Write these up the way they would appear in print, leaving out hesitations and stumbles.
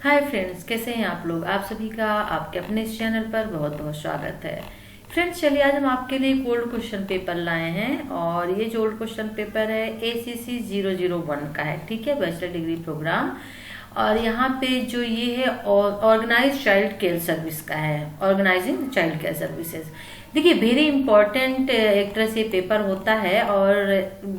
Hi friends, कैसे हैं आप लोग। आप सभी का आपके अपने इस चैनल पर बहुत बहुत स्वागत है। फ्रेंड्स, चलिए आज हम आपके लिए एक ओल्ड क्वेश्चन पेपर लाए हैं और ये जो ओल्ड क्वेश्चन पेपर है ACC 001 का है। ठीक है, बैचलर डिग्री प्रोग्राम। और यहाँ पे जो ये है ऑर्गेनाइज चाइल्ड केयर सर्विस का है, ऑर्गेनाइजिंग चाइल्ड केयर सर्विसेज। देखिए, वेरी इंपॉर्टेंट एक तरह से पेपर होता है और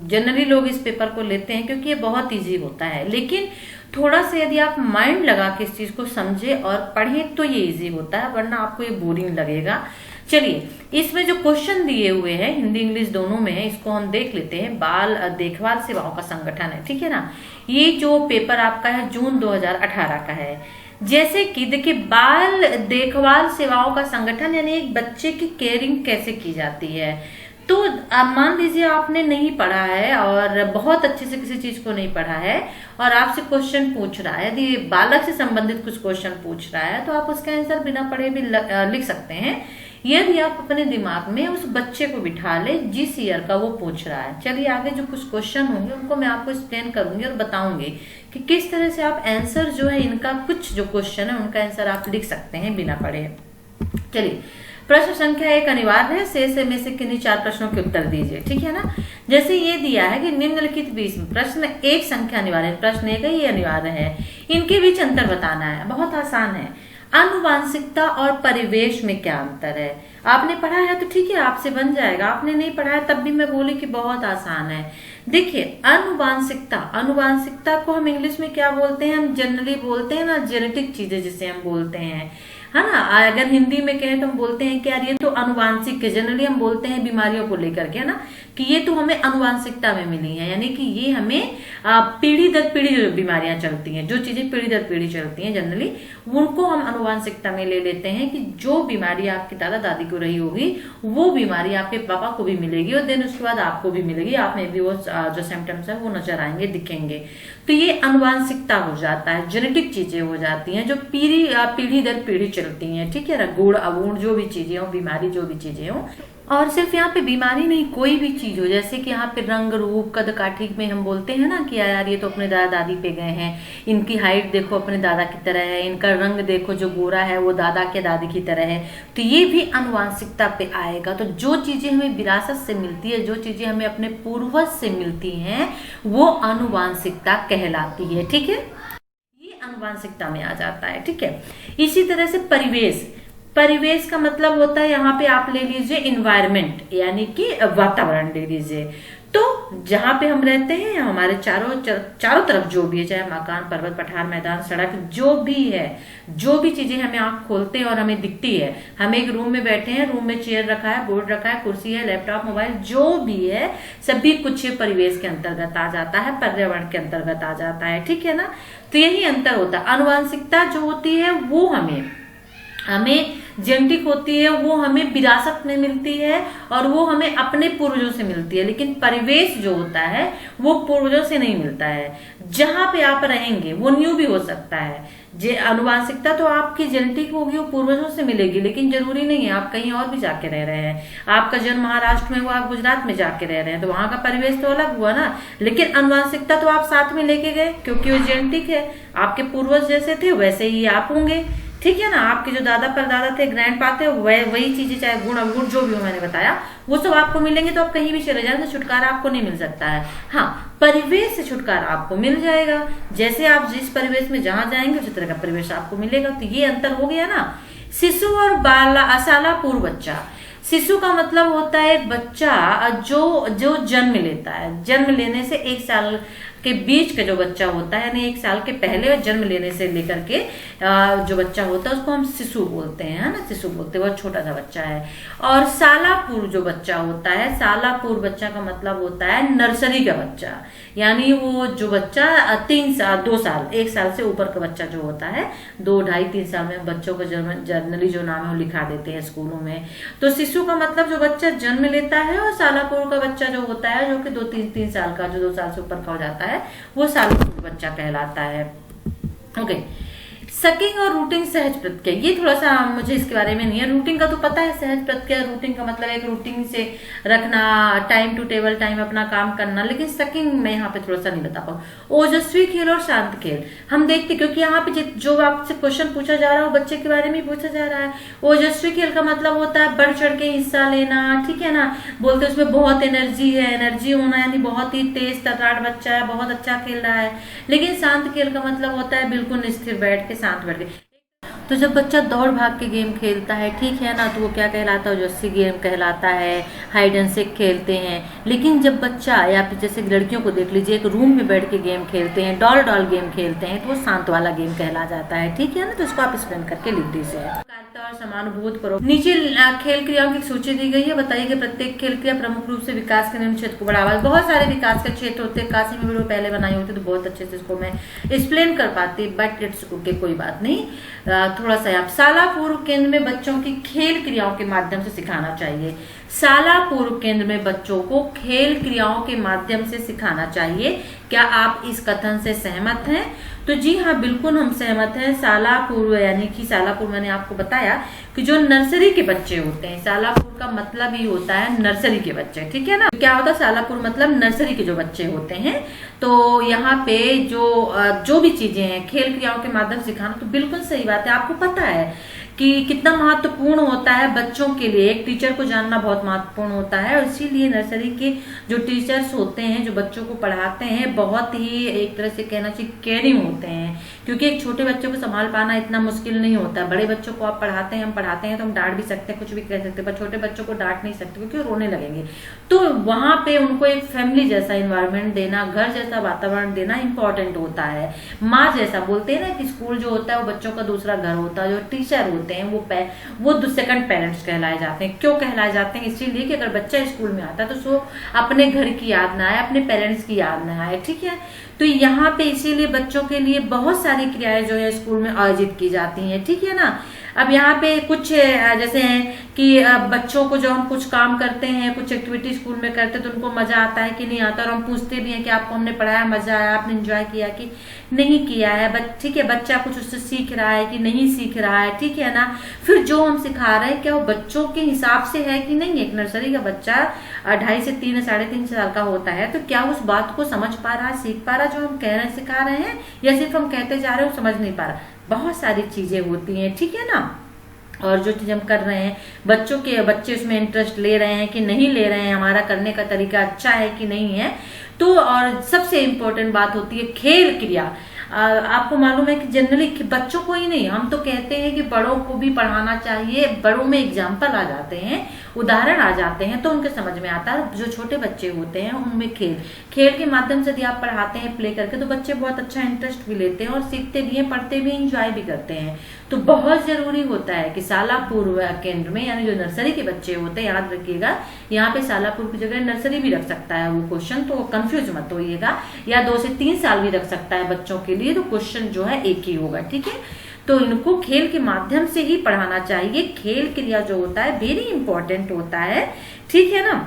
जनरली लोग इस पेपर को लेते हैं क्योंकि ये बहुत इजी होता है। लेकिन थोड़ा सा यदि आप माइंड लगा के इस चीज को समझे और पढ़ें तो ये इजी होता है, वरना आपको ये बोरिंग लगेगा। चलिए, इसमें जो क्वेश्चन दिए हुए हैं हिंदी इंग्लिश दोनों में है, इसको हम देख लेते हैं। बाल देखभाल सेवाओं का संगठन है, ठीक है ना। ये जो पेपर आपका है जून 2018 का है। जैसे कि देखिए, बाल देखभाल सेवाओं का संगठन यानी एक बच्चे की केयरिंग कैसे की जाती है। तो अब मान लीजिए आपने नहीं पढ़ा है और बहुत अच्छे से किसी चीज को नहीं पढ़ा है और आपसे क्वेश्चन पूछ रहा है, यदि बालक से संबंधित कुछ क्वेश्चन पूछ रहा है तो आप उसका आंसर बिना पढ़े भी लिख सकते हैं, यदि आप अपने दिमाग में उस बच्चे को बिठा ले जिस ईयर का वो पूछ रहा है। चलिए, आगे जो कुछ क्वेश्चन होंगे उनको मैं आपको एक्सप्लेन करूंगी और बताऊंगी कि किस तरह से आप आंसर जो है इनका, कुछ जो क्वेश्चन है उनका आंसर आप लिख सकते हैं बिना पढ़े। चलिए, प्रश्न संख्या 1 अनिवार्य है, शेष में से किन्हीं 4 प्रश्नों के उत्तर दीजिए। ठीक है ना। जैसे ये दिया है कि निम्नलिखित बीच में प्रश्न 1 संख्या अनिवार्य है, प्रश्न 1 है, ये अनिवार्य है, इनके बीच अंतर बताना है। बहुत आसान है। आनुवांशिकता और परिवेश में क्या अंतर है। आपने पढ़ा है तो ठीक है, आपसे बन जाएगा। आपने नहीं पढ़ा है तब भी मैं बोली कि बहुत आसान है। देखिए, आनुवांशिकता, आनुवांशिकता को हम इंग्लिश में क्या बोलते हैं, हम जनरली बोलते हैं ना जेनेटिक चीजें जिसे हम बोलते हैं, है ना। अगर हिंदी में कहें तो हम बोलते हैं कि यार ये तो अनुवांशिक है। जनरली हम बोलते हैं बीमारियों को लेकर के, है ना, कि ये तो हमें अनुवांशिकता में मिली है, यानी कि ये हमें पीढ़ी दर पीढ़ी जो बीमारियां चलती हैं, जो चीजें पीढ़ी दर पीढ़ी चलती हैं जनरली, उनको हम अनुवांशिकता में ले लेते हैं कि जो बीमारी आपकी दादा दादी को रही होगी वो बीमारी आपके पापा को भी मिलेगी और देन उसके बाद आपको भी मिलेगी। आप में भी वो जो सिम्टम्स है वो नजर आएंगे, दिखेंगे। तो ये अनुवांशिकता हो जाता है, जेनेटिक चीजें हो जाती हैं जो पीढ़ी दर पीढ़ी चलती हैं। ठीक है ना, गुण अगुण जो भी चीजें हो, बीमारी जो भी चीजें हो। और सिर्फ यहाँ पे बीमारी नहीं, कोई भी चीज हो, जैसे कि यहाँ पे रंग रूप कद काठी में हम बोलते हैं ना कि यार ये तो अपने दादा दादी पे गए हैं, इनकी हाइट देखो अपने दादा की तरह है, इनका रंग देखो जो गोरा है वो दादा के दादी की तरह है, तो ये भी अनुवांशिकता पे आएगा। तो जो चीजें हमें विरासत से मिलती है, जो चीजें हमें अपने पूर्वज से मिलती हैं, वो अनुवांशिकता कहलाती है। ठीक है, ये अनुवांशिकता में आ जाता है। ठीक है, इसी तरह से परिवेश, परिवेश का मतलब होता है, यहाँ पे आप ले लीजिए इन्वायरमेंट, यानी कि वातावरण ले लीजिए। तो जहां पे हम रहते हैं हमारे चारों तरफ जो भी है, चाहे मकान, पर्वत, पठार, मैदान, सड़क, जो भी है, जो भी चीजें हमें आंख खोलते हैं और हमें दिखती है। हम एक रूम में बैठे हैं, रूम में चेयर रखा है, बोर्ड रखा है, कुर्सी है, लैपटॉप, मोबाइल, जो भी है सभी कुछ परिवेश के अंतर्गत आ जाता है, पर्यावरण के अंतर्गत आ जाता है। ठीक है ना। तो यही अंतर होता है। आनुवांशिकता जो होती है वो हमें जेनेटिक होती है, वो हमें विरासत में मिलती है और वो हमें अपने पूर्वजों से मिलती है। लेकिन परिवेश जो होता है वो पूर्वजों से नहीं मिलता है। जहां पे आप रहेंगे वो न्यू भी हो सकता है। जे अनुवांशिकता तो आपकी जेनेटिक होगी, वो पूर्वजों से मिलेगी, लेकिन जरूरी नहीं है आप कहीं और भी जाके रह रहे हैं। आपका जन्म महाराष्ट्र में हुआ, आप गुजरात में जाके रह रहे हैं, तो वहां का परिवेश तो अलग हुआ ना, लेकिन अनुवांशिकता तो आप साथ में लेके गए क्योंकि वो जेनेटिक है। आपके पूर्वज जैसे थे वैसे ही आप होंगे। ठीक है ना। आपके जो दादा परदादा थे, ग्रैंड पा थे, वही चीजें, चाहे गुण अवगुण जो भी हो, मैंने बताया, वो सब आपको मिलेंगे। तो आप कहीं भी चले जाएंगे, छुटकारा आपको नहीं मिल सकता है। हाँ, परिवेश से छुटकारा आपको मिल जाएगा। जैसे आप जिस परिवेश में जहां जाएंगे उसी तरह का परिवेश आपको मिलेगा। तो ये अंतर हो गया ना। शिशु और शाला पूर्व बच्चा। शिशु का मतलब होता है एक बच्चा जो जन्म लेता है। जन्म लेने से 1 साल के बीच का जो बच्चा होता है, यानी 1 साल के पहले जन्म लेने से लेकर के जो बच्चा होता है उसको हम शिशु बोलते हैं, है ना, शिशु बोलते हैं, बहुत छोटा सा बच्चा है। और शालापूर्व जो बच्चा होता है, शालापूर्व बच्चा का मतलब होता है नर्सरी का बच्चा, यानी वो जो बच्चा 3 साल 2 साल 1 साल से ऊपर का बच्चा जो होता है, 2 ढाई 3 साल में बच्चों को जनरली जो नाम है वो लिखा देते हैं स्कूलों में। तो शिशु का मतलब जो बच्चा जन्म लेता है, और शालापूर्व का बच्चा जो होता है जो कि 2-3 साल का, जो 2 साल से ऊपर का हो जाता है, वो शालापूर्व बच्चा कहलाता है। ओके, सकिंग और रूटिंग सहज प्रत्यय, ये थोड़ा सा मुझे इसके बारे में नहीं है। रूटिंग का तो पता है, सहज प्रत्यय रूटिंग का मतलब एक रूटीन से रखना, टाइम टू टेबल टाइम अपना काम करना, लेकिन सकिंग मैं यहाँ पे थोड़ा सा नहीं बता पाऊँ। ओजस्वी खेल और शांत खेल हम देखते, क्योंकि यहाँ पे जो आपसे क्वेश्चन पूछा जा रहा है वो बच्चे के बारे में पूछा जा रहा है। ओजस्वी खेल का मतलब होता है बढ़ चढ़ के हिस्सा लेना, ठीक है ना, बोलते उसमें बहुत एनर्जी है, एनर्जी होना यानी बहुत ही तेज तर्राट बच्चा है, बहुत अच्छा खेल रहा है। लेकिन शांत खेल का मतलब होता है बिल्कुल स्थिर बैठ के, शांत बैठ के। तो जब बच्चा दौड़ भाग के गेम खेलता है, ठीक है ना, तो वो क्या कहलाता है, ओजस्वी गेम कहलाता है। हाइड एंड सीक खेलते हैं। लेकिन जब बच्चा, या फिर जैसे लड़कियों को देख लीजिए, एक रूम में बैठ के गेम खेलते हैं, डॉल डॉल गेम खेलते हैं, तो वो शांत वाला गेम कहला जाता है, ठीक है ना। तो इसको आप एक्सप्लेन करके लिख दीजिए। और समानुभूत करो। नीचे खेल क्रियाओं की सूची दी गई है, बताइए कि प्रत्येक खेल क्रिया प्रमुख रूप से विकास के निम्न क्षेत्र को बढ़ावा। बहुत सारे विकास के क्षेत्र होते हैं, काशी में वीडियो पहले बनाई होती तो बहुत अच्छे से इसको मैं एक्सप्लेन कर पाती, बट इट्स ओके, कोई बात नहीं। थोड़ा सा आप शाला पूर्व केंद्र में बच्चों की खेल क्रियाओं के माध्यम से सिखाना चाहिए। शाला पूर्व केंद्र में बच्चों को खेल क्रियाओं के माध्यम से सिखाना चाहिए। क्या आप इस कथन से सहमत हैं? तो जी हाँ, बिल्कुल हम सहमत हैं। शाला पूर्व यानी कि शाला पूर्व मैंने आपको बताया कि जो नर्सरी के बच्चे होते हैं, शाला पूर्व का मतलब ही होता है नर्सरी के बच्चे, ठीक है ना। क्या होता है शाला पूर्व मतलब नर्सरी के जो बच्चे होते हैं। तो यहाँ पे जो भी चीजें हैं खेल क्रियाओं के माध्यम से सिखाना, तो बिल्कुल सही बात है। आपको पता है कि कितना महत्वपूर्ण होता है बच्चों के लिए, एक टीचर को जानना बहुत महत्वपूर्ण होता है। और इसीलिए नर्सरी के जो टीचर्स होते हैं, जो बच्चों को पढ़ाते हैं, बहुत ही एक तरह से कहना चाहिए केयरिंग होते हैं, क्योंकि एक छोटे बच्चे को संभाल पाना इतना मुश्किल नहीं होता। बड़े बच्चों को आप पढ़ाते हैं, हम पढ़ाते हैं तो हम डांट भी सकते हैं, कुछ भी कह सकते हैं, पर छोटे बच्चों को डांट नहीं सकते क्योंकि वो रोने लगेंगे। तो वहां पे उनको एक फैमिली जैसा इन्वायरमेंट देना, घर जैसा वातावरण देना इंपॉर्टेंट होता है। माँ जैसा, बोलते हैं ना कि स्कूल जो होता है वो बच्चों का दूसरा घर होता है। जो टीचर होते हैं वो सेकंड पेरेंट्स कहलाए जाते हैं। क्यों कहलाए जाते हैं? इसीलिए कि अगर बच्चा स्कूल में आता है तो सो अपने घर की याद ना आए, अपने पेरेंट्स की याद ना आए, ठीक है। तो यहाँ पे इसीलिए बच्चों के लिए बहुत सारी क्रियाएं जो है स्कूल में आयोजित की जाती हैं, ठीक है ना। अब यहाँ पे कुछ जैसे हैं कि बच्चों को जो हम कुछ काम करते हैं, कुछ एक्टिविटी स्कूल में करते हैं तो उनको मजा आता है कि नहीं आता, और हम पूछते भी हैं कि आपको हमने पढ़ाया, मजा आया, आपने एंजॉय किया कि नहीं किया है, ठीक है। बच्चा कुछ उससे सीख रहा है कि नहीं सीख रहा है, ठीक है ना। फिर जो हम सिखा रहे हैं क्या वो बच्चों के हिसाब से है कि नहीं। एक नर्सरी का बच्चा 2.5 से 3 साढ़े 3 साल का होता है, तो क्या उस बात को समझ पा रहा है, सीख पा रहा है जो हम कह रहे हैं, सिखा रहे हैं, या सिर्फ हम कहते जा रहे हैं समझ नहीं पा रहा। बहुत सारी चीजें होती हैं, ठीक है ना। और जो चीज हम कर रहे हैं, बच्चे उसमें इंटरेस्ट ले रहे हैं कि नहीं ले रहे हैं, हमारा करने का तरीका अच्छा है कि नहीं है। तो और सबसे इम्पोर्टेंट बात होती है खेल क्रिया। आपको मालूम है कि जनरली बच्चों को ही नहीं, हम तो कहते हैं कि बड़ों को भी पढ़ाना चाहिए। बड़ों में एग्जाम्पल आ जाते हैं, उदाहरण आ जाते हैं, तो उनके समझ में आता है। जो छोटे बच्चे होते हैं उनमें खेल के माध्यम से यदि आप पढ़ाते हैं प्ले करके, तो बच्चे बहुत अच्छा इंटरेस्ट भी लेते हैं और सीखते भी हैं, पढ़ते भी, इंजॉय भी करते हैं। तो बहुत जरूरी होता है कि शाला पूर्व केंद्र में, यानी जो नर्सरी के बच्चे होते हैं, याद रखिएगा यहाँ पे शाला पूर्व की जगह नर्सरी भी रख सकता है वो क्वेश्चन, तो कंफ्यूज मत होइएगा। या 2 से 3 साल भी रख सकता है बच्चों के लिए, तो क्वेश्चन जो है एक ही होगा, ठीक है। तो इनको खेल के माध्यम से ही पढ़ाना चाहिए। खेल क्रिया जो होता है वेरी इंपॉर्टेंट होता है, ठीक है ना।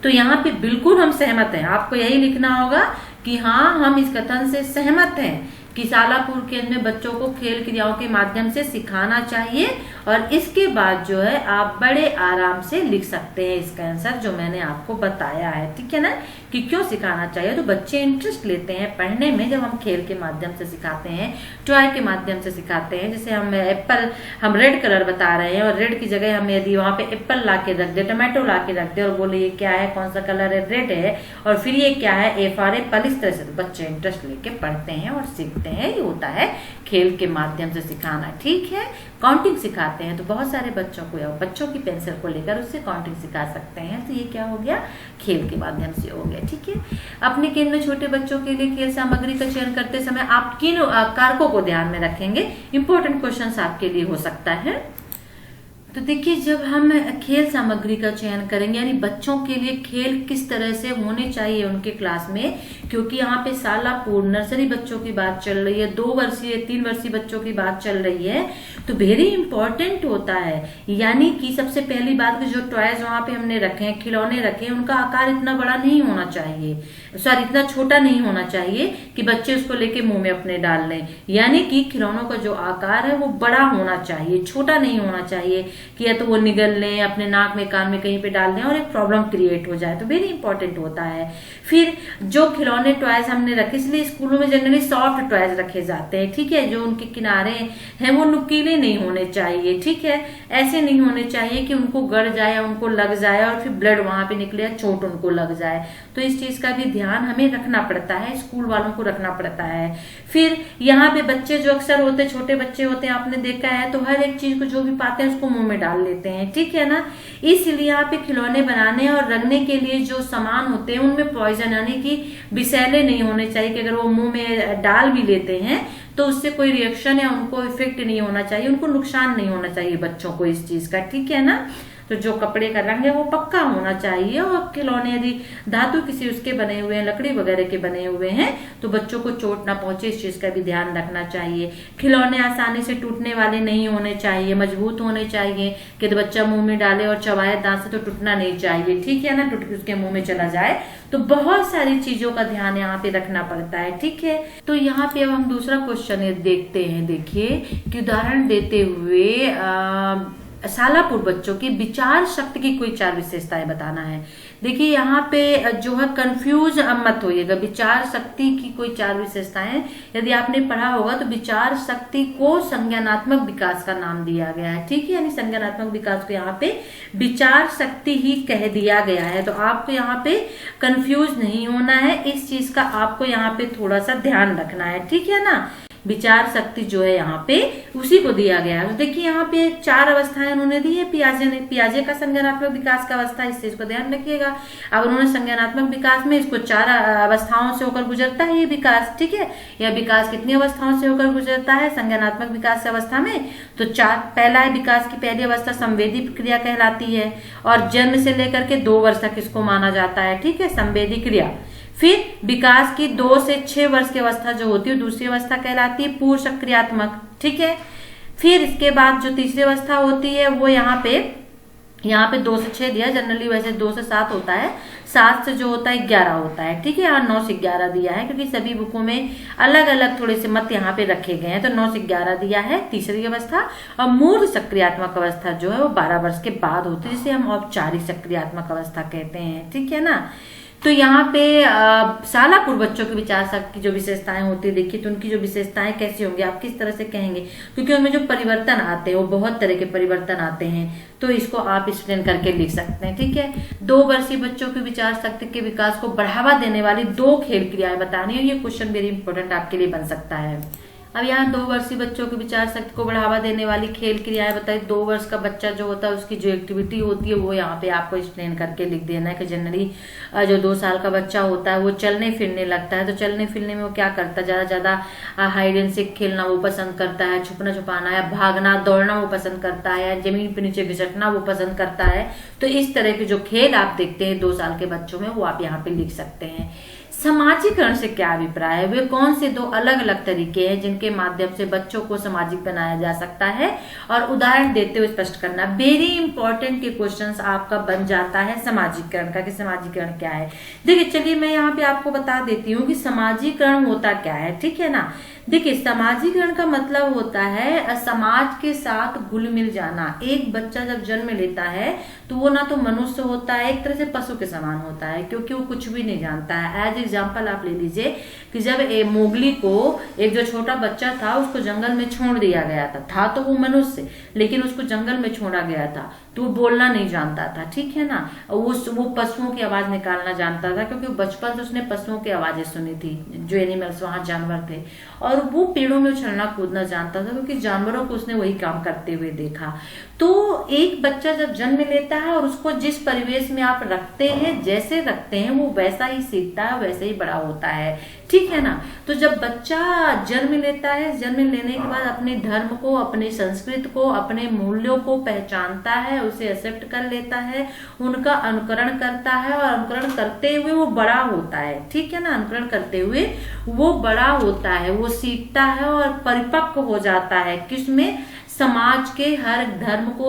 तो यहाँ पे बिल्कुल हम सहमत हैं। आपको यही लिखना होगा कि हाँ, हम इस कथन से सहमत हैं कि शाला पूर्व केंद्र में बच्चों को खेल क्रियाओं के माध्यम से सिखाना चाहिए। और इसके बाद जो है आप बड़े आराम से लिख सकते हैं इसका आंसर जो मैंने आपको बताया है, ठीक है ना, कि क्यों सिखाना चाहिए। तो बच्चे इंटरेस्ट लेते हैं पढ़ने में जब हम खेल के माध्यम से सिखाते हैं, टॉय के माध्यम से सिखाते हैं। जैसे हम रेड कलर बता रहे हैं और रेड की जगह हम यदि वहां पे एप्पल ला के रख दे, टमाटो ला के रख दे और बोले ये क्या है, कौन सा कलर है, रेड है, और फिर ये क्या है, ए फॉर एप्पल, इस तरह से तो बच्चे इंटरेस्ट लेके पढ़ते हैं और सीखते हैं। ये होता है खेल के माध्यम से सिखाना, ठीक है। काउंटिंग सिखाते हैं तो बहुत सारे बच्चों को, या बच्चों की पेंसिल को लेकर उससे काउंटिंग सिखा सकते हैं। तो ये क्या हो गया, खेल के माध्यम से हो गया, ठीक है। अपने केंद्र में छोटे बच्चों के लिए खेल सामग्री का चयन करते समय आप किन कारकों को ध्यान में रखेंगे? इंपॉर्टेंट क्वेश्चन आपके लिए हो सकता है। तो देखिए, जब हम खेल सामग्री का चयन करेंगे, यानी बच्चों के लिए खेल किस तरह से होने चाहिए उनके क्लास में, क्योंकि यहाँ पे शालापुर नर्सरी बच्चों की बात चल रही है, 2 वर्षीय 3 वर्षीय बच्चों की बात चल रही है, तो वेरी इंपॉर्टेंट होता है। यानी कि सबसे पहली बात कि जो टॉयज वहां पे हमने रखे हैं, खिलौने रखे हैं, उनका आकार इतना बड़ा नहीं होना चाहिए, सॉरी इतना छोटा नहीं होना चाहिए कि बच्चे उसको लेके मुंह में अपने डाल लें। यानी कि खिलौनों का जो आकार है वो बड़ा होना चाहिए, छोटा नहीं होना चाहिए कि या तो वो निगल लें, अपने नाक में कान में कहीं पे डाल दें और एक प्रॉब्लम क्रिएट हो जाए। तो वेरी इंपॉर्टेंट होता है। फिर जो खिलौने टॉयज हमने रखे, इसलिए स्कूलों में जनरली सॉफ्ट टॉयज रखे जाते हैं, ठीक है। जो उनके किनारे हैं वो नुकीले नहीं होने चाहिए, ठीक है। ऐसे नहीं होने चाहिए कि उनको गड़ जाए, उनको लग जाए और फिर ब्लड वहां पे निकले, चोट उनको लग जाए। तो इस चीज का भी ध्यान हमें रखना पड़ता है, स्कूल वालों को रखना पड़ता है। फिर यहाँ पे बच्चे जो अक्सर होते हैं, छोटे बच्चे होते हैं, आपने देखा है, तो हर एक चीज को जो भी पाते हैं उसको मुंह में डाल लेते हैं, ठीक है ना। इसलिए यहाँ पे खिलौने बनाने और रखने के लिए जो सामान होते हैं उनमें पॉइजन यानी कि विषैले नहीं होने चाहिए, कि अगर वो मुंह में डाल भी लेते हैं तो उससे कोई रिएक्शन या उनको इफेक्ट नहीं होना चाहिए, उनको नुकसान नहीं होना चाहिए बच्चों को इस चीज का, ठीक है ना। तो जो कपड़े का रंग है वो पक्का होना चाहिए, और खिलौने यदि धातु किसी उसके बने हुए हैं, लकड़ी वगैरह के बने हुए हैं, तो बच्चों को चोट ना पहुंचे, इस चीज का भी ध्यान रखना चाहिए। खिलौने आसानी से टूटने वाले नहीं होने चाहिए, मजबूत होने चाहिए कि तो बच्चा मुंह में डाले और चबाए दांत से तो टूटना नहीं चाहिए, ठीक है ना, टूट के उसके मुंह में चला जाए। तो बहुत सारी चीजों का ध्यान यहाँ पे रखना पड़ता है, ठीक है। तो यहाँ पे अब हम दूसरा क्वेश्चन देखते हैं। देखिए कि उदाहरण देते हुए शालापुर बच्चों की विचार शक्ति की कोई 4 विशेषताएं बताना है। देखिए यहाँ पे जो है कंफ्यूज मत होइएगा, विचार शक्ति की कोई 4 विशेषताएं यदि आपने पढ़ा होगा तो विचार शक्ति को संज्ञानात्मक विकास का नाम दिया गया है, ठीक है। यानी संज्ञानात्मक विकास को यहाँ पे विचार शक्ति ही कह दिया गया है। तो आपको यहाँ पे कंफ्यूज नहीं होना है, इस चीज का आपको यहाँ पे थोड़ा सा ध्यान रखना है, ठीक है ना। विचार शक्ति जो है यहाँ पे उसी को दिया गया है। तो देखिए यहाँ पे 4 अवस्थाएं उन्होंने दी है पियाजे ने। पियाजे का संज्ञानात्मक विकास का अवस्था, इस चीज को ध्यान रखिएगा। अब उन्होंने संज्ञानात्मक विकास में इसको 4 अवस्थाओं से होकर गुजरता है ये विकास, ठीक है। यह विकास कितनी अवस्थाओं से होकर गुजरता है संज्ञानात्मक विकास अवस्था में? तो 4। पहला है विकास की पहली अवस्था संवेदी प्रक्रिया कहलाती है, और जन्म से लेकर के 2 वर्ष तक इसको माना जाता है, ठीक है, संवेदी क्रिया। फिर विकास की 2 से 6 वर्ष की अवस्था जो होती है दूसरी अवस्था कहलाती है पूर्व सक्रियात्मक, ठीक है। फिर इसके बाद जो तीसरी अवस्था होती है वो यहाँ पे 2 से 6 दिया, जनरली वैसे 2 से 7 होता है, 7 से जो होता है 11 होता है, ठीक है। यहाँ 9 से 11 दिया है क्योंकि सभी बुकों में अलग अलग थोड़े से मत यहाँ पे रखे गए हैं, तो 9 से 11 दिया है तीसरी अवस्था। और मूर्ध सक्रियात्मक अवस्था जो है वो 12 वर्ष के बाद होती है, जिसे हम औपचारिक सक्रियात्मक अवस्था कहते हैं, ठीक है ना। तो यहाँ पे शालापुर बच्चों की विचार शक्ति की जो विशेषताएं होती है, देखिए तो उनकी जो विशेषताएं कैसी होंगी, आप किस तरह से कहेंगे, क्योंकि उनमें जो परिवर्तन आते हैं वो बहुत तरह के परिवर्तन आते हैं, तो इसको आप एक्सप्लेन करके लिख सकते हैं, ठीक है। 2 वर्षीय बच्चों की विचार शक्ति के विकास को बढ़ावा देने वाली 2 खेल क्रियाएं बतानी है। ये क्वेश्चन वेरी इंपॉर्टेंट आपके लिए बन सकता है। अब यहाँ 2 वर्षीय बच्चों की विचार शक्ति को बढ़ावा देने वाली खेल क्रियाएं बताई। 2 वर्ष का बच्चा जो होता है उसकी जो एक्टिविटी होती है वो यहाँ पे आपको एक्सप्लेन करके लिख देना है कि जनरली जो 2 साल का बच्चा होता है वो चलने फिरने लगता है, तो चलने फिरने में वो क्या करता है, ज्यादा हाइड एंड सीक खेलना वो पसंद करता है, छुपना छुपाना या भागना दौड़ना वो पसंद करता है, या जमीन पे नीचे घिसटना वो पसंद करता है। तो इस तरह के जो खेल आप देखते हैं 2 साल के बच्चों में वो आप यहाँ पे लिख सकते हैं। समाजीकरण से क्या अभिप्राय है, वे कौन से 2 अलग अलग तरीके हैं जिनके माध्यम से बच्चों को सामाजिक बनाया जा सकता है, और उदाहरण देते हुए स्पष्ट करना। वेरी इंपॉर्टेंट ये क्वेश्चंस आपका बन जाता है समाजीकरण का, कि समाजीकरण क्या है। देखिए चलिए मैं यहाँ पे आपको बता देती हूँ कि समाजीकरण होता क्या है, ठीक है ना। देखिए समाजीकरण का मतलब होता है समाज के साथ घुल मिल जाना। एक बच्चा जब जन्म लेता है तो वो ना तो मनुष्य होता है, एक तरह से पशु के समान होता है, क्योंकि वो कुछ भी नहीं जानता है। एज एग्जाम्पल आप ले लीजिए कि जब मोगली को एक जो छोटा बच्चा था उसको जंगल में छोड़ दिया गया था तो वो मनुष्य, लेकिन उसको जंगल में छोड़ा गया था तो वो बोलना नहीं जानता था, ठीक है ना। वो पशुओं की आवाज निकालना जानता था, क्योंकि बचपन से उसने पशुओं की आवाजें सुनी थी, जो एनिमल्स वहां जानवर थे, और वो पेड़ों में उछलना कूदना जानता था क्योंकि जानवरों को उसने वही काम करते हुए देखा। तो एक बच्चा जब जन्म लेता है और उसको जिस परिवेश में आप रखते हैं, जैसे रखते हैं, वो वैसा ही सीखता है, वैसे ही बड़ा होता है, ठीक है ना। तो जब बच्चा जन्म लेता है, जन्म लेने के बाद अपने धर्म को, अपने संस्कृति को, अपने मूल्यों को पहचानता है, उसे एक्सेप्ट कर लेता है, उनका अनुकरण करता है और अनुकरण करते हुए वो बड़ा होता है, ठीक है ना। अनुकरण करते हुए वो बड़ा होता है, वो सीखता है और परिपक्व हो जाता है, किसमें, समाज के हर धर्म को,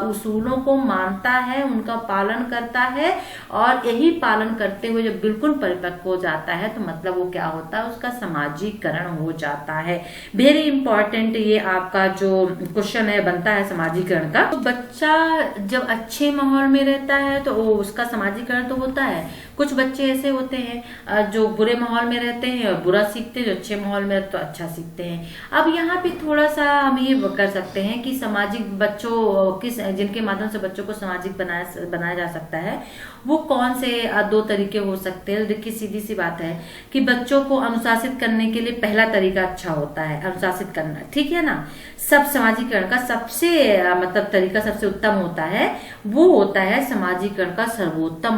उसूलों को मानता है, उनका पालन करता है। और यही पालन करते हुए जब बिल्कुल परिपक्व हो जाता है तो मतलब वो क्या होता है, उसका सामाजिकरण हो जाता है। वेरी इंपॉर्टेंट ये आपका जो क्वेश्चन है बनता है सामाजिकरण का। तो बच्चा जब अच्छे माहौल में रहता है तो उसका सामाजिकरण तो होता है। कुछ बच्चे ऐसे होते हैं जो बुरे माहौल में रहते हैं और बुरा सीखते हैं, जो अच्छे माहौल में तो अच्छा सीखते हैं। अब यहाँ पे थोड़ा सा हम ये कर सकते हैं कि सामाजिक बच्चों किस, जिनके माध्यम से बच्चों को सामाजिक बनाया जा सकता है, वो कौन से दो तरीके हो सकते हैं। देखिए सीधी सी बात है कि बच्चों को अनुशासित करने के लिए पहला तरीका अच्छा होता है, अनुशासित करना, ठीक है ना। सब सामाजिकरण का सबसे मतलब तरीका सबसे उत्तम होता है, वो होता है सामाजिकरण का सर्वोत्तम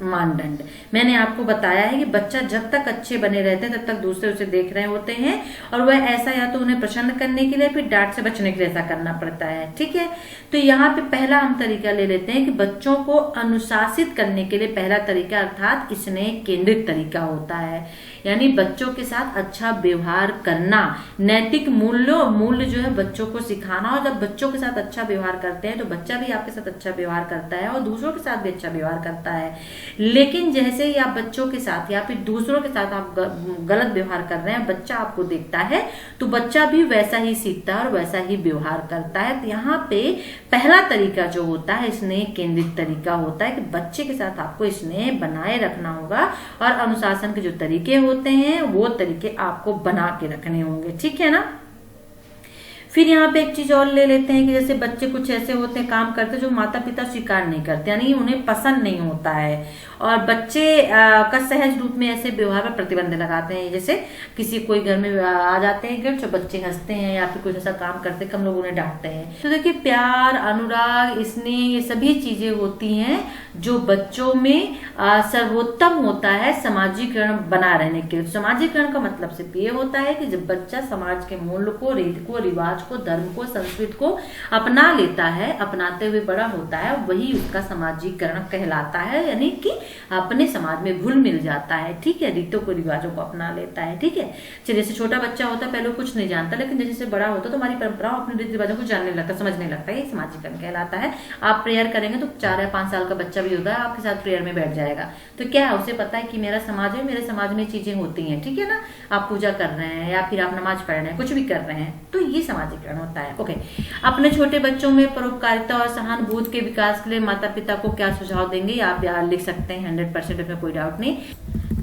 मानदंड। मैंने आपको बताया है कि बच्चा जब तक अच्छे बने रहते हैं तब तक दूसरे उसे देख रहे होते हैं और वह ऐसा या तो उन्हें प्रसन्न करने के लिए, फिर डांट से बचने के लिए ऐसा करना पड़ता है, ठीक है। तो यहाँ पे पहला हम तरीका ले लेते हैं कि बच्चों को अनुशासित करने के लिए पहला तरीका अर्थात स्नेह केंद्रित तरीका होता है, यानी बच्चों के साथ अच्छा व्यवहार करना, नैतिक मूल्य जो है बच्चों को सिखाना। और जब बच्चों के साथ अच्छा व्यवहार करते हैं तो बच्चा भी आपके साथ अच्छा व्यवहार करता है और दूसरों के साथ भी अच्छा व्यवहार करता है। लेकिन जैसे ही आप बच्चों के साथ या फिर दूसरों के साथ आप गलत व्यवहार कर रहे हैं, बच्चा आपको देखता है तो बच्चा भी वैसा ही सीखता है और वैसा ही व्यवहार करता है। तो यहाँ पे पहला तरीका जो होता है स्नेह केंद्रित तरीका होता है कि बच्चे के साथ आपको स्नेह बनाए रखना होगा और अनुशासन के जो तरीके होते हैं वो तरीके आपको बना के रखने होंगे, ठीक है ना। फिर यहाँ पे एक चीज और ले लेते हैं कि जैसे बच्चे कुछ ऐसे होते हैं काम करते जो माता पिता स्वीकार नहीं करते, यानी उन्हें पसंद नहीं होता है और बच्चे का सहज रूप में ऐसे व्यवहार पर प्रतिबंध लगाते हैं। जैसे किसी कोई घर में आ जाते हैं गेस्ट, बच्चे हंसते हैं या फिर कुछ ऐसा काम करते हैं, हम लोग उन्हें डांटते हैं। तो देखिए प्यार, अनुराग, स्नेह, ये सभी चीजें होती हैं जो बच्चों में सर्वोत्तम होता है सामाजिकरण बना रहने के। सामाजिकरण का मतलब सिर्फ ये होता है कि जब बच्चा समाज के मूल्य को, रीति को, रिवाज को, धर्म को, संस्कृति को अपना लेता है, अपनाते हुए बड़ा होता है, वही उसका सामाजिकरण कहलाता है, यानी कि अपने समाज में घुल मिल जाता है, ठीक है, रीतों को, रिवाजों को अपना लेता है, ठीक है। चलिए जैसे छोटा बच्चा होता है पहले कुछ नहीं जानता, लेकिन जैसे जैसे बड़ा होता है तो हमारी परंपराओं, अपने रीति रिवाजों को जानने लगता, समझने लगता है, ये सामाजिकरण कहलाता है। आप प्रेयर करेंगे तो 4 या 5 साल का बच्चा भी होता है, आपके साथ प्रेयर में बैठ जाएगा, तो क्या है, उसे पता है कि मेरा समाज है, मेरे समाज में चीजें होती हैं, ठीक है ना। आप पूजा कर रहे हैं या फिर आप नमाज पढ़ रहे हैं, कुछ भी कर रहे हैं, तो ये सामाजिकरण होता है। ओके, अपने छोटे बच्चों में परोपकारिता और सहानुभूति के विकास के लिए माता पिता को क्या सुझाव देंगे, आप यहाँ लिख सकते हैं 100%, इसमें कोई डाउट नहीं।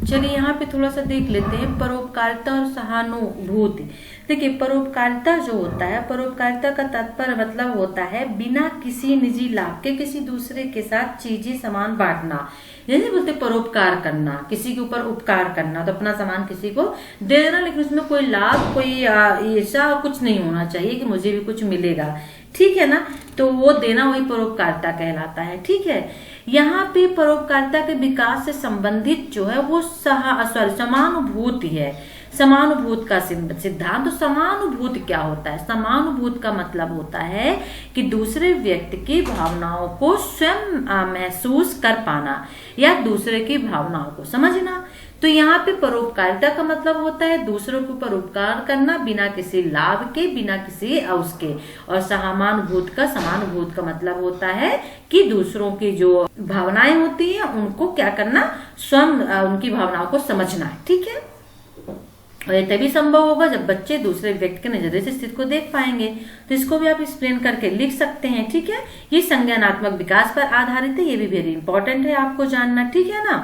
चलिए यहाँ पे थोड़ा सा देख लेते हैं परोपकारिता और सहानुभूति। देखिए परोपकारिता जो होता है, परोपकारिता का तात्पर्य मतलब होता है बिना किसी निजी लाभ के किसी दूसरे के साथ चीजें सामान बांटना, जैसे बोलते परोपकार करना, किसी के ऊपर उपकार करना, तो अपना सामान किसी को दे देना, लेकिन उसमें कोई लाभ, कोई ऐसा कुछ नहीं होना चाहिए कि मुझे भी कुछ मिलेगा, ठीक है ना। तो वो देना वही परोपकारिता कहलाता है, ठीक है। यहाँ पे परोपकारिता के विकास से संबंधित जो है वो समानुभूति है। समानुभूति का सिद्धांत, तो समानुभूति क्या होता है? समानुभूति का मतलब होता है कि दूसरे व्यक्ति की भावनाओं को स्वयं महसूस कर पाना या दूसरे की भावनाओं को समझना। तो यहाँ पे परोपकारिता का मतलब होता है दूसरों को परोपकार करना बिना किसी लाभ के, बिना किसी उसके। और समानुभूति का मतलब होता है कि दूसरों की जो भावनाएं होती हैं उनको क्या करना, स्वयं उनकी भावनाओं को समझना है, ठीक है। और ये तभी संभव होगा जब बच्चे दूसरे व्यक्ति के नजरिए से स्थिति को देख पाएंगे। तो इसको भी आप एक्सप्लेन करके लिख सकते हैं, ठीक है। ये संज्ञानात्मक विकास पर आधारित है, ये भी वेरी इंपॉर्टेंट है आपको जानना, ठीक है ना।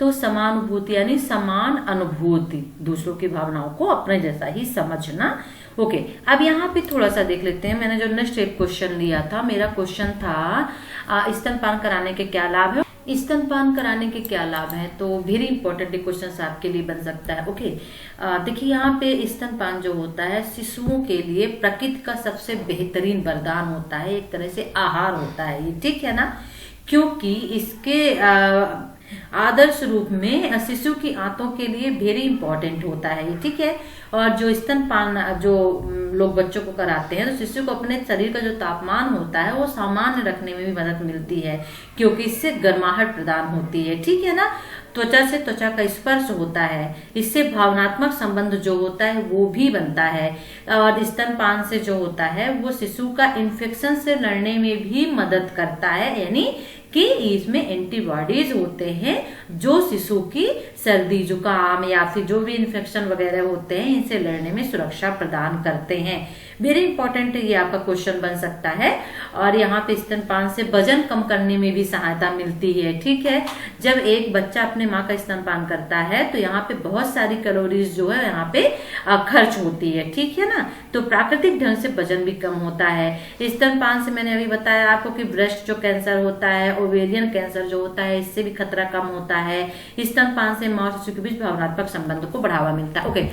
तो समानुभूति यानी समान अनुभूति, दूसरों की भावनाओं को अपने जैसा ही समझना। ओके, अब यहाँ पे थोड़ा सा देख लेते हैं। मैंने जो नेक्स्ट एक क्वेश्चन लिया था, मेरा क्वेश्चन था स्तनपान कराने के क्या लाभ है। स्तनपान कराने के क्या लाभ है, तो वेरी इंपॉर्टेंट क्वेश्चन आपके लिए बन सकता है। ओके, देखिए यहाँ पे स्तनपान जो होता है शिशुओं के लिए प्रकृति का सबसे बेहतरीन वरदान होता है, एक तरह से आहार होता है ये, ठीक है ना। क्योंकि इसके आदर्श रूप में शिशु की आंतों के लिए वेरी इंपॉर्टेंट होता है, ठीक है। और जो स्तनपान जो लोग बच्चों को कराते हैं तो शिशु को अपने शरीर का जो तापमान होता है वो सामान्य रखने में भी मदद मिलती है, क्योंकि इससे गर्माहट प्रदान होती है, ठीक है ना। त्वचा से त्वचा का स्पर्श होता है, इससे भावनात्मक संबंध जो होता है वो भी बनता है। और स्तनपान से जो होता है वो शिशु का इन्फेक्शन से लड़ने में भी मदद करता है, यानी कि इसमें एंटीबॉडीज होते हैं जो शिशु की सर्दी जुकाम या फिर जो भी इन्फेक्शन वगैरह होते हैं इनसे लड़ने में सुरक्षा प्रदान करते हैं। वेरी इंपॉर्टेंट ये आपका क्वेश्चन बन सकता है। और यहाँ पे स्तनपान से वजन कम करने में भी सहायता मिलती है, ठीक है। जब एक बच्चा अपने माँ का स्तनपान करता है तो यहाँ पे बहुत सारी कैलोरीज जो है यहाँ पे खर्च होती है, ठीक है ना। तो प्राकृतिक ढंग से वजन भी कम होता है। स्तनपान से मैंने अभी बताया आपको कि ब्रेस्ट जो कैंसर होता है, ओवेरियन कैंसर जो होता है, इससे भी खतरा कम होता है। स्तनपान से माँ और शिशु के बीच भावनात्मक संबंध को बढ़ावा मिलता है। ओके,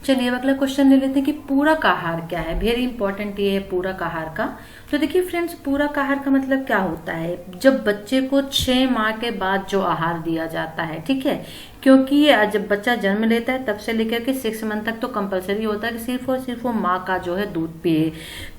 चलिए अब अगला क्वेश्चन ले लेते हैं कि पूरक आहार क्या है। वेरी इंपॉर्टेंट ये है पूरक आहार का। तो देखिए फ्रेंड्स, पूरक आहार का मतलब क्या होता है, जब बच्चे को 6 माह के बाद जो आहार दिया जाता है, ठीक है। क्योंकि जब बच्चा जन्म लेता है तब से लेकर के 6 मंथ तक तो कंपलसरी होता है कि सिर्फ और सिर्फ वो माँ का जो है दूध पिए।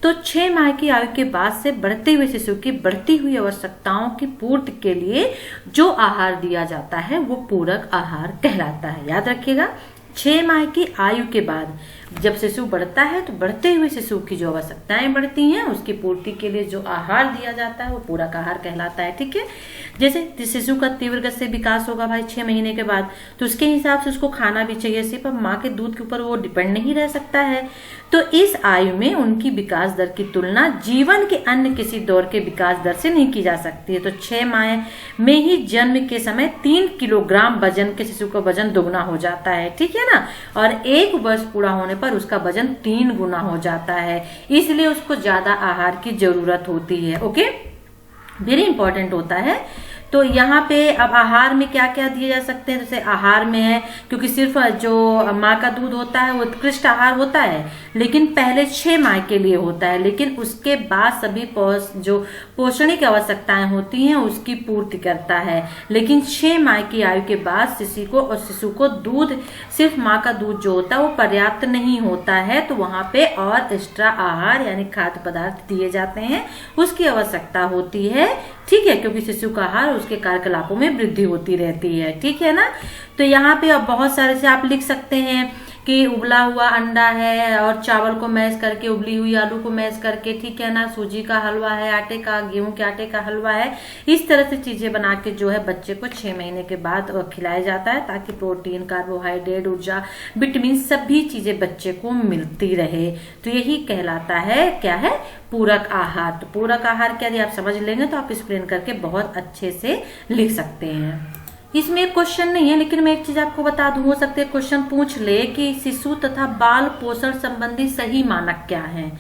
तो 6 माह की आयु के बाद से बढ़ते हुए शिशु की बढ़ती हुई आवश्यकताओं की पूर्ति के लिए जो आहार दिया जाता है वो पूरक आहार कहलाता है। याद रखिएगा, 6 माह की आयु के बाद जब शिशु बढ़ता है तो बढ़ते हुए शिशु की जो आवश्यकताएं बढ़ती हैं उसकी पूर्ति के लिए जो आहार दिया जाता है वो पूरक आहार कहलाता है, ठीक है। जैसे शिशु का तीव्र गति से विकास होगा भाई 6 महीने के बाद, तो उसके हिसाब से उसको खाना भी चाहिए। सिर्फ अब माँ के दूध के ऊपर वो डिपेंड नहीं रह सकता है। तो इस आयु में उनकी विकास दर की तुलना जीवन के अन्य किसी दौर के विकास दर से नहीं की जा सकती है। तो 6 माह में ही जन्म के समय 3 किलोग्राम वजन के शिशु का वजन दोगुना हो जाता है, ठीक है ना। और 1 वर्ष पूरा होने पर उसका वजन 3 गुना हो जाता है, इसलिए उसको ज्यादा आहार की जरूरत होती है। ओके, वेरी इंपॉर्टेंट होता है। तो यहाँ पे अब आहार में क्या क्या दिए जा सकते हैं, जैसे आहार में है, क्योंकि सिर्फ जो माँ का दूध होता है वो उत्कृष्ट आहार होता है, लेकिन पहले 6 माह के लिए होता है, लेकिन उसके बाद सभी जो पोषण की आवश्यकताएं होती हैं उसकी पूर्ति करता है। लेकिन 6 माह की आयु के बाद शिशु को दूध, सिर्फ माँ का दूध जो होता है वो पर्याप्त नहीं होता है, तो वहां पे और एक्स्ट्रा आहार यानी खाद्य पदार्थ दिए जाते हैं, उसकी आवश्यकता होती है, ठीक है। क्योंकि शिशु का आहार उसके कार्यकलापों में वृद्धि होती रहती है, ठीक है ना। तो यहाँ पे अब बहुत सारे से आप लिख सकते हैं कि उबला हुआ अंडा है और चावल को मैश करके, उबली हुई आलू को मैश करके, ठीक है ना, सूजी का हलवा है, आटे का, गेहूं के आटे का हलवा है। इस तरह से चीजें बना के जो है बच्चे को 6 महीने के बाद खिलाया जाता है, ताकि प्रोटीन, कार्बोहाइड्रेट, ऊर्जा, विटामिन सभी चीजें बच्चे को मिलती रहे। तो यही कहलाता है क्या है, पूरक आहार। तो पूरक आहार क्या, यदि आप समझ लेंगे तो आप एक्सप्लेन करके बहुत अच्छे से लिख सकते हैं। इसमें एक क्वेश्चन नहीं है, लेकिन मैं एक चीज आपको बता दूं, हो सकता है क्वेश्चन पूछ ले कि शिशु तथा बाल पोषण संबंधी सही मानक क्या है।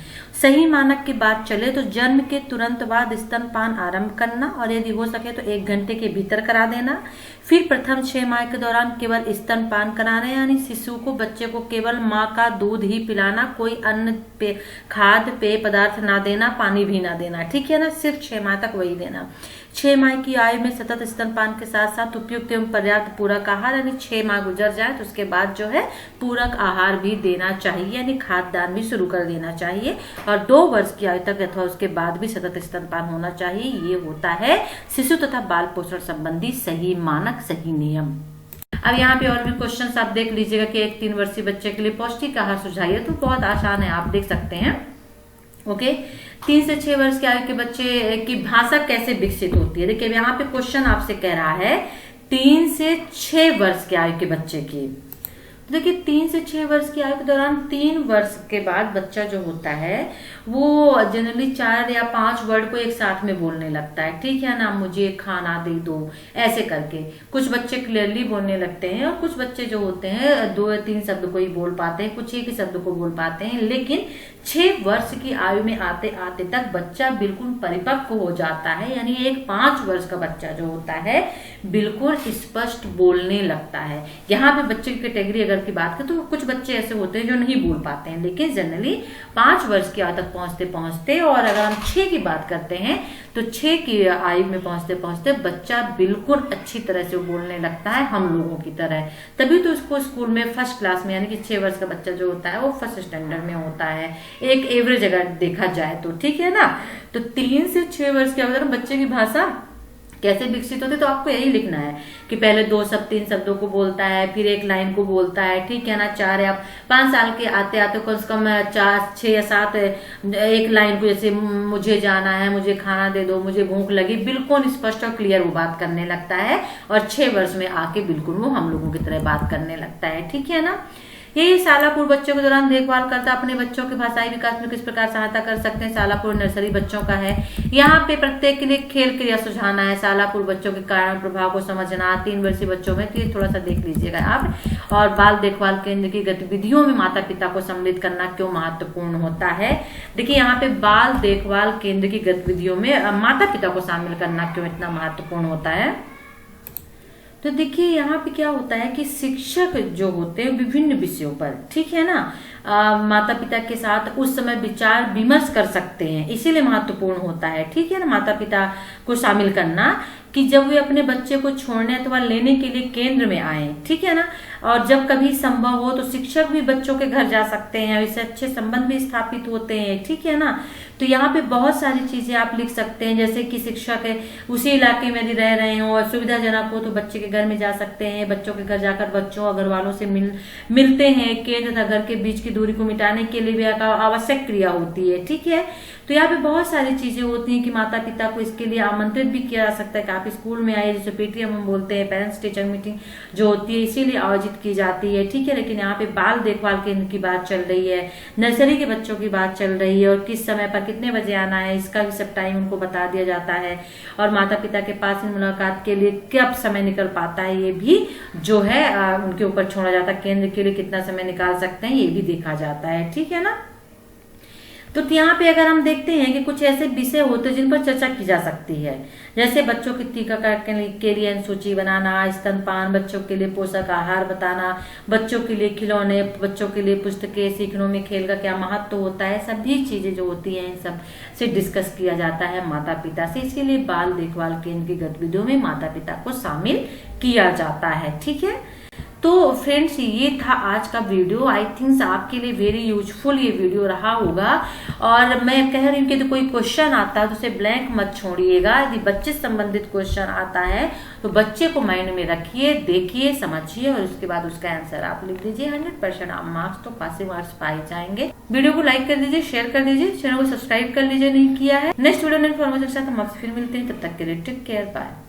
सही मानक की बात चले तो जन्म के तुरंत बाद स्तनपान आरंभ करना, और यदि हो सके तो 1 घंटे के भीतर करा देना। फिर प्रथम 6 माह के दौरान केवल स्तनपान कराना, यानी शिशु को, बच्चे को केवल माँ का दूध ही पिलाना, कोई अन्य खाद्य पेय पदार्थ ना देना, पानी भी ना देना, ठीक है ना। सिर्फ 6 माह तक वही देना। 6 माह की आयु में सतत स्तनपान के साथ साथ उपयुक्त एवं पर्याप्त पूरक आहार, यानी 6 माह गुजर जाए तो उसके बाद जो है पूरक आहार भी देना चाहिए, यानी खाद्यदान भी शुरू कर देना चाहिए। और 2 वर्ष की आयु तक अथवा उसके बाद भी सतत स्तनपान होना चाहिए। ये होता है शिशु तथा बाल पोषण संबंधी सही मानक, सही नियम। अब यहाँ पे और भी क्वेश्चंस आप देख लीजिएगा कि एक 3 वर्षीय बच्चे के लिए पौष्टिक आहार सुझाइए, तो बहुत आसान है, आप देख सकते हैं। ओके, 3 से 6 वर्ष की आयु के बच्चे की भाषा कैसे विकसित होती है। देखिए यहाँ पे क्वेश्चन आपसे कह रहा है 3 से 6 वर्ष की आयु के बच्चे की। तो देखिए 3 से 6 वर्ष की आयु के दौरान 3 वर्ष के बाद बच्चा जो होता है वो जनरली 4 या 5 वर्ड को एक साथ में बोलने लगता है, ठीक है ना। मुझे खाना दे दो, ऐसे करके कुछ बच्चे क्लियरली बोलने लगते हैं, और कुछ बच्चे जो होते हैं 2 या 3 शब्द को ही बोल पाते हैं, कुछ एक ही शब्द को बोल पाते हैं। लेकिन 6 वर्ष की आयु में आते आते तक बच्चा बिल्कुल परिपक्व हो जाता है, यानी एक 5 वर्ष का बच्चा जो होता है बिल्कुल स्पष्ट बोलने लगता है। यहाँ पे बच्चे की कैटेगरी अगर की बात करें तो कुछ बच्चे ऐसे होते हैं जो नहीं बोल पाते हैं, लेकिन जनरली 5 वर्ष की आयु तक पहुंचते पहुंचते, और अगर हम 6 की बात करते हैं तो 6 की आयु में पहुंचते पहुंचते बच्चा बिल्कुल अच्छी तरह से बोलने लगता है, हम लोगों की तरह। तभी तो उसको स्कूल में फर्स्ट क्लास में, यानी कि 6 वर्ष का बच्चा जो होता है वो फर्स्ट स्टैंडर्ड में होता है, एक एवरेज अगर देखा जाए तो, ठीक है ना। तो 3 से 6 वर्ष के अंदर बच्चे की भाषा कैसे विकसित होती है, तो आपको यही लिखना है कि पहले 2 शब्द 3 शब्दों को बोलता है, फिर एक लाइन को बोलता है, ठीक है ना। 4 या 5 साल के आते आते कम से कम 4, 6 या 7 एक लाइन को, जैसे मुझे जाना है, मुझे खाना दे दो, मुझे भूख लगी, बिल्कुल स्पष्ट और क्लियर वो बात करने लगता है। और 6 वर्ष में आके बिल्कुल वो हम लोगों की तरह बात करने लगता है, ठीक है ना। यही शालापुर बच्चों के दौरान देखभाल करता, अपने बच्चों के भाषाई विकास में किस प्रकार सहायता कर सकते हैं। शालापुर नर्सरी बच्चों का है। यहाँ पे प्रत्येक के लिए खेल क्रिया सुझाना है। शालापुर बच्चों के कारण प्रभाव को समझना, 3 वर्षीय बच्चों में, तो थोड़ा सा देख लीजिएगा आप। और बाल देखभाल केंद्र की गतिविधियों में माता पिता को सम्मिलित करना क्यों महत्वपूर्ण होता है। देखिए यहाँ पे बाल देखभाल केंद्र की गतिविधियों में माता पिता को शामिल करना क्यों इतना महत्वपूर्ण होता है। तो देखिए यहाँ पे क्या होता है कि शिक्षक जो होते हैं विभिन्न विषयों पर, ठीक है ना, माता पिता के साथ उस समय विचार विमर्श कर सकते हैं, इसीलिए महत्वपूर्ण होता है, ठीक है ना, माता पिता को शामिल करना कि जब वे अपने बच्चे को छोड़ने अथवा लेने के लिए केंद्र में आए, ठीक है ना। और जब कभी संभव हो तो शिक्षक भी बच्चों के घर जा सकते हैं, इससे अच्छे संबंध भी स्थापित होते हैं, ठीक है ना। तो यहाँ पे बहुत सारी चीजें आप लिख सकते हैं, जैसे कि शिक्षक है उसी इलाके में यदि रह रहे हो और सुविधाजनक हो तो बच्चे के घर में जा सकते हैं, बच्चों के घर जाकर बच्चों और घर वालों से मिलते हैं। केंद्र तथा घर के बीच की दूरी को मिटाने के लिए भी आवश्यक क्रिया होती है, ठीक है। तो यहाँ पे बहुत सारी चीजें होती हैं कि माता पिता को इसके लिए आमंत्रित भी किया जा सकता है कि आप स्कूल में आइए, जैसे पीटीएम हम बोलते हैं, पेरेंट्स टीचर मीटिंग जो होती है इसीलिए आयोजित की जाती है, ठीक है। लेकिन यहाँ पे बाल देखभाल केंद्र की बात चल रही है, नर्सरी के बच्चों की बात चल रही है, और किस समय पर कितने बजे आना है इसका भी सब टाइम उनको बता दिया जाता है। और माता पिता के पास मुलाकात के लिए कब समय निकल पाता है ये भी जो है उनके ऊपर छोड़ा जाता है, केंद्र के लिए कितना समय निकाल सकते हैं ये भी देखा जाता है, ठीक है ना। तो यहाँ पे अगर हम देखते हैं कि कुछ ऐसे विषय होते हैं जिन पर चर्चा की जा सकती है, जैसे बच्चों की टीकाकरण के लिए सूची बनाना, स्तनपान, बच्चों के लिए पोषक आहार बताना, बच्चों के लिए खिलौने, बच्चों के लिए पुस्तकें, सीखने में खेल का क्या महत्व होता है, सभी चीजें जो होती हैं इन सब से डिस्कस किया जाता है माता पिता से। इसीलिए बाल देखभाल केंद्र की गतिविधियों में माता पिता को शामिल किया जाता है, ठीक है। तो फ्रेंड्स ये था आज का वीडियो। आई थिंक्स आपके लिए वेरी यूजफुल ये वीडियो रहा होगा। और मैं कह रही हूँ कि तो कोई क्वेश्चन आता है तो उसे ब्लैंक मत छोड़िएगा। यदि बच्चे से संबंधित क्वेश्चन आता है तो बच्चे को माइंड में रखिए, देखिए, समझिए और उसके बाद उसका आंसर आप लिख दीजिए। 100% आप मार्क्स तो पासिंग मार्क्स पाए जाएंगे। वीडियो को लाइक कर दीजिए, शेयर कर दीजिए, चैनल को सब्सक्राइब कर लीजिए नहीं किया है। नेक्स्ट वीडियो में इन्फॉर्मेशन के साथ हम आपसे फिर मिलते हैं, तब तक के लिए टेक केयर, बाय।